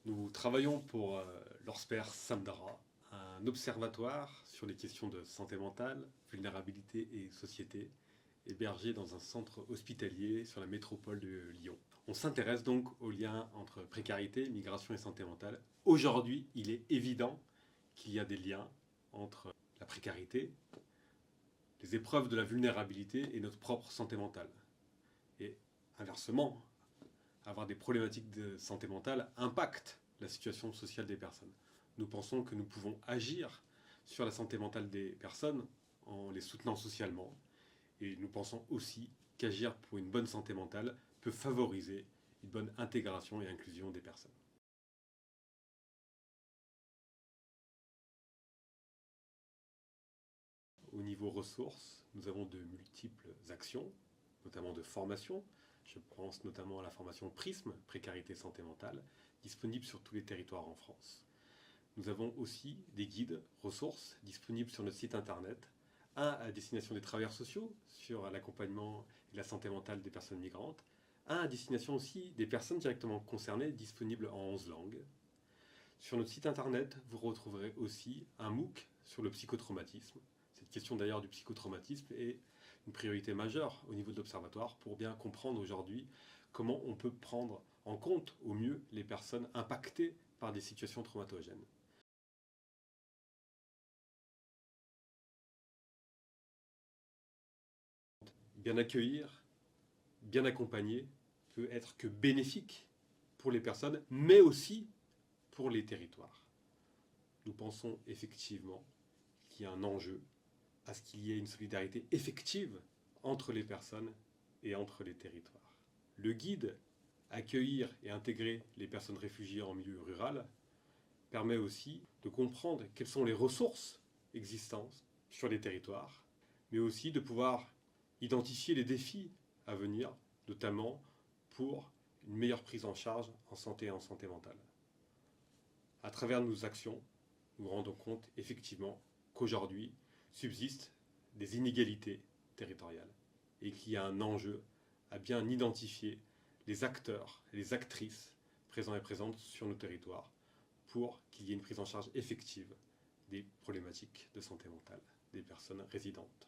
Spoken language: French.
Nous travaillons pour l'Orsper Samdara, un observatoire sur les questions de santé mentale, vulnérabilité et société, hébergé dans un centre hospitalier sur la métropole de Lyon. On s'intéresse donc aux liens entre précarité, migration et santé mentale. Aujourd'hui, il est évident qu'il y a des liens entre la précarité, les épreuves de la vulnérabilité et notre propre santé mentale. Et inversement, avoir des problématiques de santé mentale impacte la situation sociale des personnes. Nous pensons que nous pouvons agir sur la santé mentale des personnes en les soutenant socialement. Et nous pensons aussi qu'agir pour une bonne santé mentale peut favoriser une bonne intégration et inclusion des personnes. Au niveau ressources, nous avons de multiples actions, notamment de formation. Je pense notamment à la formation Prisme, Précarité Santé Mentale, disponible sur tous les territoires en France. Nous avons aussi des guides, ressources, disponibles sur notre site internet. Un à destination des travailleurs sociaux, sur l'accompagnement et la santé mentale des personnes migrantes. Un à destination aussi des personnes directement concernées, disponible en 11 langues. Sur notre site internet, vous retrouverez aussi un MOOC sur le psychotraumatisme. Cette question d'ailleurs du psychotraumatisme est une priorité majeure au niveau de l'Observatoire pour bien comprendre aujourd'hui comment on peut prendre en compte au mieux les personnes impactées par des situations traumatogènes. Bien accueillir, bien accompagner peut être que bénéfique pour les personnes, mais aussi pour les territoires. Nous pensons effectivement qu'il y a un enjeu à ce qu'il y ait une solidarité effective entre les personnes et entre les territoires. Le guide Accueillir et intégrer les personnes réfugiées en milieu rural permet aussi de comprendre quelles sont les ressources existantes sur les territoires, mais aussi de pouvoir identifier les défis à venir, notamment pour une meilleure prise en charge en santé et en santé mentale. À travers nos actions, nous rendons compte effectivement qu'aujourd'hui subsistent des inégalités territoriales et qu'il y a un enjeu à bien identifier les acteurs et les actrices présents et présentes sur nos territoires pour qu'il y ait une prise en charge effective des problématiques de santé mentale des personnes résidentes.